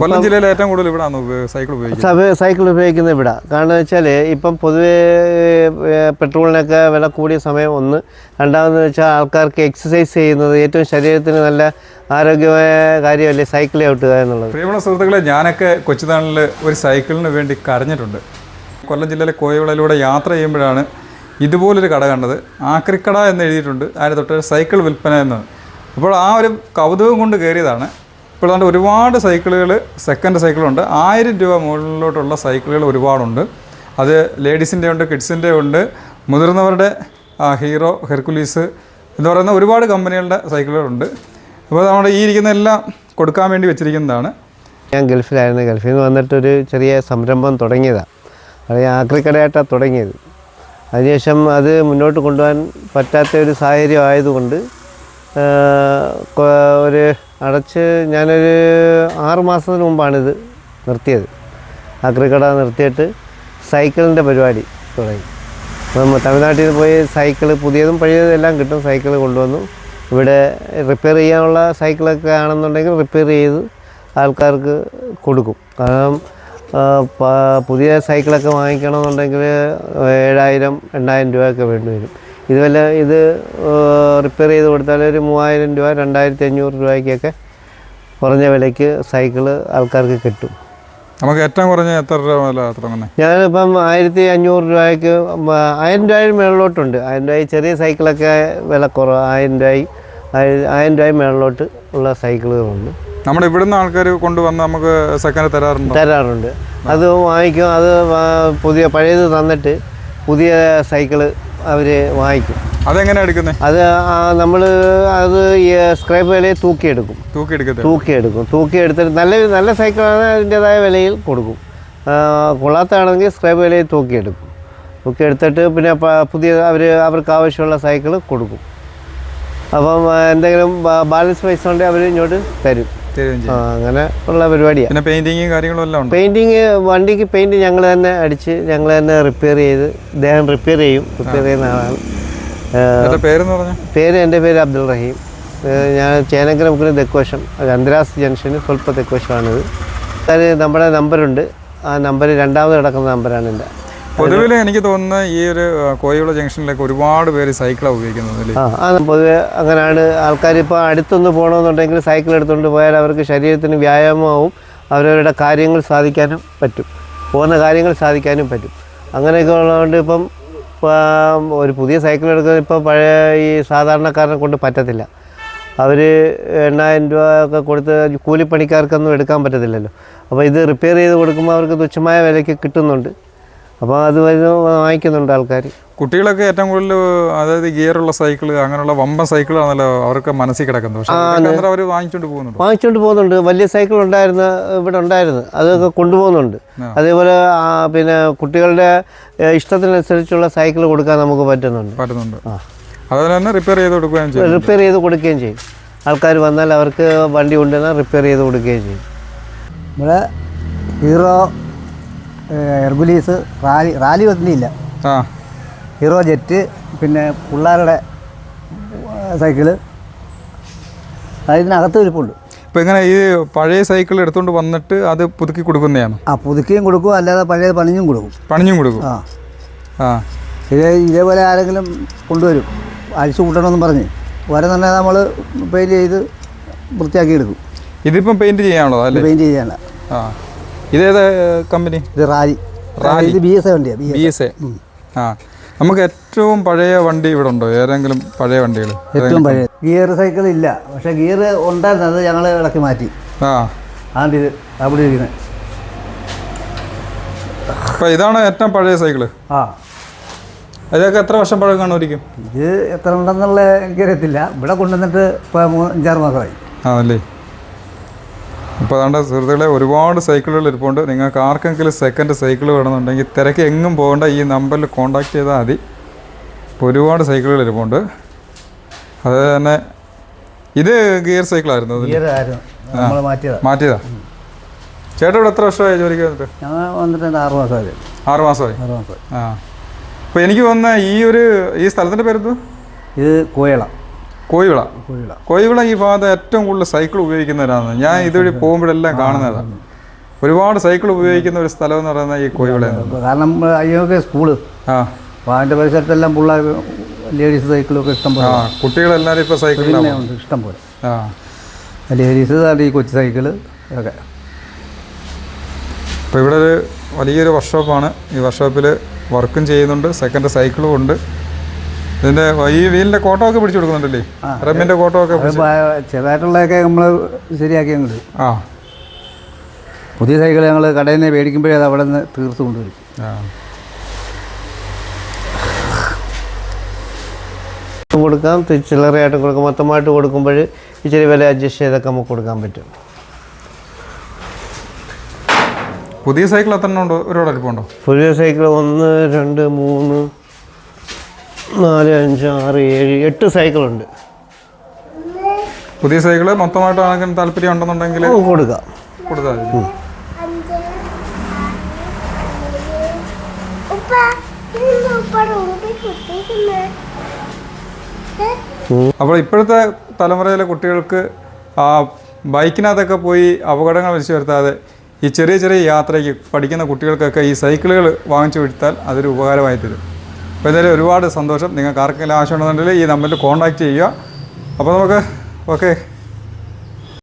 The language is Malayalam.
കൊല്ലം ജില്ലയിൽ ഏറ്റവും കൂടുതൽ ഇവിടെയാണ് സൈക്കിൾ ഉപയോഗിക്കുന്നത് ഇവിടെ. കാരണം വെച്ചാൽ ഇപ്പം പൊതുവേ പെട്രോളിനൊക്കെ വില കൂടിയ സമയം ഒന്ന്, രണ്ടാമതെന്ന് വെച്ചാൽ ആൾക്കാർക്ക് എക്സസൈസ് ചെയ്യുന്നത് ഏറ്റവും ശരീരത്തിന് നല്ല ആരോഗ്യമായ കാര്യമല്ലേ സൈക്കിൾ ചവിട്ടുക എന്നുള്ളത്. പ്രിയമുള്ള സുഹൃത്തുക്കളെ, ഞാനൊക്കെ കൊച്ചുനാളിൽ ഒരു സൈക്കിളിന് വേണ്ടി കരഞ്ഞിട്ടുണ്ട്. കൊല്ലം ജില്ലയിലെ കോയവിളയിലൂടെ യാത്ര ചെയ്യുമ്പോഴാണ് ഇതുപോലൊരു കട കണ്ടത്. ആക്രിക്കട എന്ന് എഴുതിയിട്ടുണ്ട്, അതിന് തൊട്ട് സൈക്കിൾ വിൽപ്പന എന്ന്. അപ്പോൾ ആ ഒരു കൗതുകം കൊണ്ട് കയറിയതാണ്. ഇപ്പോൾ അതുകൊണ്ട് ഒരുപാട് സൈക്കിളുകൾ, സെക്കൻഡ് സൈക്കിളുണ്ട്. 1000 രൂപ മുകളിലോട്ടുള്ള സൈക്കിളുകൾ ഒരുപാടുണ്ട്. അത് ലേഡീസിൻ്റെ ഉണ്ട്, കിഡ്സിൻ്റെ ഉണ്ട്, മുതിർന്നവരുടെ ഹീറോ, ഹെർക്കുലീസ് എന്ന് പറയുന്ന ഒരുപാട് കമ്പനികളുടെ സൈക്കിളുകളുണ്ട്. അപ്പോൾ നമ്മുടെ ഈ ഇരിക്കുന്ന എല്ലാം കൊടുക്കാൻ വേണ്ടി വെച്ചിരിക്കുന്നതാണ്. ഞാൻ ഗൾഫിലായിരുന്നു. ഗൾഫിൽ നിന്ന് വന്നിട്ടൊരു ചെറിയ സംരംഭം തുടങ്ങിയതാണ്. അത് ആക്രിക്കടയായിട്ടാണ് തുടങ്ങിയത്. അതിനുശേഷം അത് മുന്നോട്ട് കൊണ്ടുപോകാൻ പറ്റാത്ത ഒരു സാഹചര്യം ആയതുകൊണ്ട് ഞാനൊരു 6 മാസത്തിന് മുമ്പാണിത് നിർത്തിയത്. ആക്രിക്കട നിർത്തിയിട്ട് സൈക്കിളിൻ്റെ പരിപാടി തുടങ്ങി. അപ്പം തമിഴ്നാട്ടിൽ നിന്ന് പോയി സൈക്കിൾ പുതിയതും പഴയതും എല്ലാം കിട്ടും. സൈക്കിൾ കൊണ്ടുവന്നു ഇവിടെ റിപ്പയർ ചെയ്യാനുള്ള സൈക്കിളൊക്കെ ആണെന്നുണ്ടെങ്കിൽ റിപ്പയർ ചെയ്ത് ആൾക്കാർക്ക് കൊടുക്കും. കാരണം പുതിയ സൈക്കിളൊക്കെ വാങ്ങിക്കണമെന്നുണ്ടെങ്കിൽ 7000-8000 രൂപയൊക്കെ വേണ്ടി വരും. ഇത് റിപ്പയർ ചെയ്ത് കൊടുത്താൽ ഒരു 3000 രൂപ, 2500 രൂപയ്ക്കൊക്കെ കുറഞ്ഞ വിലയ്ക്ക് സൈക്കിള് ആൾക്കാർക്ക് കിട്ടും. നമുക്ക് ഏറ്റവും കുറഞ്ഞ എത്ര രൂപ? ഞാനിപ്പം 1500 രൂപയ്ക്ക് 1000 രൂപയും മേളിലോട്ടുണ്ട്. 1000 രൂപ ചെറിയ സൈക്കിളൊക്കെ വില കുറവ്. 1000 രൂപ മേളിലോട്ട് ഉള്ള സൈക്കിളുകളുണ്ട്. നമ്മുടെ ഇവിടുന്ന് ആൾക്കാർ കൊണ്ടുവന്ന് നമുക്ക് സെക്കൻഡ് തരാറുണ്ട്. അത് വാങ്ങിക്കും. അത് പഴയത് തന്നിട്ട് പുതിയ സൈക്കിള് അവർ വാങ്ങിക്കും. അതെങ്ങനെയാണ് എടുക്കുന്നത്? അത് അത് സ്ക്രാപ്പ് വിലയിൽ തൂക്കിയെടുത്തിട്ട് നല്ല സൈക്കിളാണ് അതിൻ്റേതായ വിലയിൽ കൊടുക്കും. കൊള്ളാത്തതാണെങ്കിൽ സ്ക്രാപ്പ് വിലയിൽ തൂക്കിയെടുത്തിട്ട് പിന്നെ പുതിയ അവർക്ക് ആവശ്യമുള്ള സൈക്കിൾ കൊടുക്കും. അപ്പം എന്തെങ്കിലും ബാലൻസ് പൈസ ഉണ്ടെങ്കിൽ അവർ ഇങ്ങോട്ട് തരും. അങ്ങനെ ഉള്ള പരിപാടിയാണ്. പിന്നെ പെയിന്റിങ് കാര്യങ്ങളെല്ലാം ഉണ്ട്. വണ്ടിക്ക് പെയിന്റ് ഞങ്ങൾ തന്നെ അടിച്ച് ഞങ്ങൾ തന്നെ റിപ്പയർ ചെയ്ത് അദ്ദേഹം റിപ്പയർ ചെയ്യുന്ന ആളാണ്. എൻ്റെ പേര് അബ്ദുൾ റഹീം. ഞാൻ ചേനക്കര തെക്കുവശം, അന്തരാസ് ജംഗ്ഷന് സ്വല്പ തെക്കുവശമാണിത്. അത് നമ്മുടെ നമ്പറുണ്ട്. ആ നമ്പർ രണ്ടാമത് കിടക്കുന്ന നമ്പറാണ് എൻ്റെ. പൊതുവിൽ എനിക്ക് തോന്നുന്നത് ഈ ഒരു കോയിവിള ജംഗ്ഷനിലൊക്കെ ഒരുപാട് പേര് സൈക്കിളാണ് ഉപയോഗിക്കുന്നത്. പൊതുവെ അങ്ങനെയാണ്. ആൾക്കാർ ഇപ്പോൾ അടുത്തൊന്ന് പോകണമെന്നുണ്ടെങ്കിൽ സൈക്കിൾ എടുത്തുകൊണ്ട് പോയാൽ അവർക്ക് ശരീരത്തിന് വ്യായാമമാവും, അവരവരുടെ കാര്യങ്ങൾ സാധിക്കാനും പറ്റും, പോകുന്ന കാര്യങ്ങൾ സാധിക്കാനും പറ്റും. അങ്ങനെയൊക്കെ ഉള്ളതുകൊണ്ട് ഇപ്പം ഒരു പുതിയ സൈക്കിൾ എടുക്കുന്നത് ഇപ്പോൾ പഴയ ഈ സാധാരണക്കാരനെ കൊണ്ട് പറ്റത്തില്ല. അവർ 8000 രൂപ ഒക്കെ കൊടുത്ത് കൂലിപ്പണിക്കാർക്കൊന്നും എടുക്കാൻ പറ്റത്തില്ലല്ലോ. അപ്പോൾ ഇത് റിപ്പയർ ചെയ്ത് കൊടുക്കുമ്പോൾ അവർക്ക് തുച്ഛമായ വിലയ്ക്ക് കിട്ടുന്നുണ്ട്. അപ്പോൾ അത് വാങ്ങിക്കുന്നുണ്ട് ആൾക്കാർ. കുട്ടികളൊക്കെ ഏറ്റവും കൂടുതൽ അതായത് ഗിയറുള്ള സൈക്കിൾ, അങ്ങനെയുള്ള വമ്പൻ സൈക്കിളാണല്ലോ അവർക്ക് മനസ്സിൽ കിടക്കുന്നത്. അവർ വാങ്ങിച്ചുകൊണ്ട് പോകുന്നുണ്ട്. വലിയ സൈക്കിൾ ഇവിടെ ഉണ്ടായിരുന്നു, അതൊക്കെ കൊണ്ടുപോകുന്നുണ്ട്. അതേപോലെ പിന്നെ കുട്ടികളുടെ ഇഷ്ടത്തിനനുസരിച്ചുള്ള സൈക്കിൾ കൊടുക്കാൻ നമുക്ക് പറ്റുന്നുണ്ട്. അതുപോലെ തന്നെ റിപ്പയർ ചെയ്ത് കൊടുക്കുകയും ചെയ്യും. ആൾക്കാർ വന്നാൽ അവർക്ക് വണ്ടി കൊണ്ടുവന്നാൽ റിപ്പയർ ചെയ്ത് കൊടുക്കുകയും ചെയ്യും. ഇവിടെ ഹീറോ, ഹെർക്കുലീസ്, റാലി വന്നില്ല, ഹീറോ ജെറ്റ്, പിന്നെ പിള്ളേരുടെ സൈക്കിള് അതിനകത്ത് ഇരിപ്പുണ്ട്. ഇപ്പോൾ ഇങ്ങനെ ഈ പഴയ സൈക്കിൾ എടുത്തുകൊണ്ട് വന്നിട്ട് അത് പുതുക്കി കൊടുക്കുന്നതാണ്? പുതുക്കിയും കൊടുക്കും, അല്ലാതെ പഴയത് പണിഞ്ഞും കൊടുക്കും. ഇതേപോലെ ആരെങ്കിലും കൊണ്ടുവരും അഴിച്ചു കൂട്ടണമെന്ന് പറഞ്ഞ് വരെന്നുണ്ടെ നമ്മൾ പെയിൻറ്റ് ചെയ്ത് വൃത്തിയാക്കി എടുക്കും. ഇതിപ്പം പെയിൻറ്റ് ചെയ്യാനുള്ളതോ? അല്ലേ, പെയിൻറ്റ് ചെയ്യാനുള്ള. ഇതേതാ കമ്പനി? ഇത് റാലി. ഇത് BSA വണ്ടിയാണ്. BSA. നമുക്ക് ഏറ്റവും പഴയ വണ്ടി ഇവിടെ ഉണ്ടോ? ഏതെങ്കിലും പഴയ വണ്ടികൾ? ഏറ്റവും പഴയ ഗിയർ സൈക്കിൾ ഇല്ല, പക്ഷേ ഗിയർ ഉണ്ടായിരുന്നത് ഞങ്ങൾ ഇളക്കി മാറ്റി. ആണ്ട് ഇത് അവിടെ ഇരിക്കുന്നത്. അപ്പോൾ ഇതാണ് ഏറ്റവും പഴയ സൈക്കിള്. ഇതൊക്കെ എത്ര വർഷം പഴക്കം കാണുമായിരിക്കും? ഇത് എത്ര ഉണ്ടെന്നുള്ള എനിക്കറിയത്തില്ല. ഇവിടെ കൊണ്ടുവന്നിട്ട് ഇപ്പോൾ 5-6 മാസമായി. ആണല്ലേ. ഇപ്പോൾ അതുകൊണ്ട് സുഹൃത്തുക്കളെ, ഒരുപാട് സൈക്കിളുകൾ ഇരിപ്പുണ്ട്. നിങ്ങൾക്ക് ആർക്കെങ്കിലും സെക്കൻഡ് സൈക്കിൾ വേണമെന്നുണ്ടെങ്കിൽ തിരക്ക് എങ്ങും പോകേണ്ട, ഈ നമ്പറിൽ കോൺടാക്ട് ചെയ്താൽ മതി. ഇപ്പോൾ ഒരുപാട് സൈക്കിളുകൾ ഇരിപ്പുണ്ട്. അത് തന്നെ ഇത് ഗിയർ സൈക്കിളായിരുന്നു. മാറ്റിയതാ. ചേട്ടാ ഇവിടെ എത്ര വർഷമായി ജോലിക്ക് വന്നിട്ട്? ഞാൻ വന്നിട്ട് 6 മാസമായി. 6 മാസമായി. അപ്പോൾ എനിക്ക് തോന്നുന്ന ഈ സ്ഥലത്തിൻ്റെ പേരെന്ത്? ഇത് കോയിവിള കോഴിവിള. കോയിവിള ഈ ഭാഗത്ത് ഏറ്റവും കൂടുതൽ സൈക്കിൾ ഉപയോഗിക്കുന്നവരാണ്. ഞാൻ ഇതുവഴി പോകുമ്പോഴെല്ലാം കാണുന്നതാണ്. ഒരുപാട് സൈക്കിൾ ഉപയോഗിക്കുന്ന ഒരു സ്ഥലം എന്ന് പറയുന്നത് ഈ കോയിവിളയാണ്. കാരണം അയ്യൊക്കെ സ്കൂള്, ആ അപ്പോൾ അതിൻ്റെ പരിസരത്തെല്ലാം പിള്ളേർ ലേഡീസ് സൈക്കിളൊക്കെ ഇഷ്ടം പോലെ കുട്ടികളെല്ലാവരും ഇപ്പോൾ സൈക്കിളിലാണ്. ഉണ്ട്, ഇഷ്ടം പോലെ. ആ ലേഡീസ് ഈ കൊച്ചു സൈക്കിള് ഒക്കെ. അപ്പോൾ ഇവിടെ ഒരു വലിയൊരു വർക്ക്ഷോപ്പാണ്. ഈ വർക്ക്ഷോപ്പിൽ വർക്കും ചെയ്യുന്നുണ്ട്, സെക്കൻഡ് സൈക്കിളും ഉണ്ട്. ഇതിൻ്റെ ഈ വീലിൻ്റെ കോട്ടമൊക്കെ പിടിച്ചു കൊടുക്കുന്നുണ്ടല്ലേ? റമ്മിൻ്റെ കോട്ടമൊക്കെ ചെറുതായിട്ടുള്ളതൊക്കെ നമ്മൾ ശരിയാക്കി അങ്ങോട്ട്. ആ പുതിയ സൈക്കിൾ ഞങ്ങൾ കടയിൽ നിന്ന് മേടിക്കുമ്പോഴേ അത് അവിടെ നിന്ന് തീർത്ത് കൊണ്ടുവരും. ആ കൊടുക്കാം, ചില്ലറയായിട്ട് കൊടുക്കാം. മൊത്തമായിട്ട് കൊടുക്കുമ്പോൾ ഇച്ചിരി വില അഡ്ജസ്റ്റ് ചെയ്തൊക്കെ നമുക്ക് കൊടുക്കാൻ പറ്റും. പുതിയ സൈക്കിൾ എത്ര ഉണ്ടോ? ഒരുപാട് അടുപ്പമുണ്ടോ? പുതിയ സൈക്കിൾ 1 2 3 4 5 6 7 8 സൈക്കിളുണ്ട്. പുതിയ സൈക്കിള് മൊത്തമായിട്ട് ആണെങ്കിൽ താല്പര്യം ഉണ്ടെന്നുണ്ടെങ്കിൽ കൊടുക്കാം, കൊടുത്താൽ മതി. അപ്പോൾ ഇപ്പോഴത്തെ തലമുറയിലെ കുട്ടികൾക്ക് ബൈക്കിനകത്തൊക്കെ പോയി അപകടങ്ങൾ വിളിച്ചു വരുത്താതെ ഈ ചെറിയ ചെറിയ യാത്രയ്ക്ക് പഠിക്കുന്ന കുട്ടികൾക്കൊക്കെ ഈ സൈക്കിളുകൾ വാങ്ങിച്ചു കൊടുത്താൽ അതൊരു ഉപകാരമായി തരും. അപ്പോൾ എന്തായാലും ഒരുപാട് സന്തോഷം. നിങ്ങൾക്ക് ആർക്കെങ്കിലും ആവശ്യമുണ്ടെന്നുണ്ടെങ്കിൽ ഈ നമ്പറിൽ കോൺടാക്റ്റ് ചെയ്യുക. അപ്പോൾ നമുക്ക് ഓക്കെ.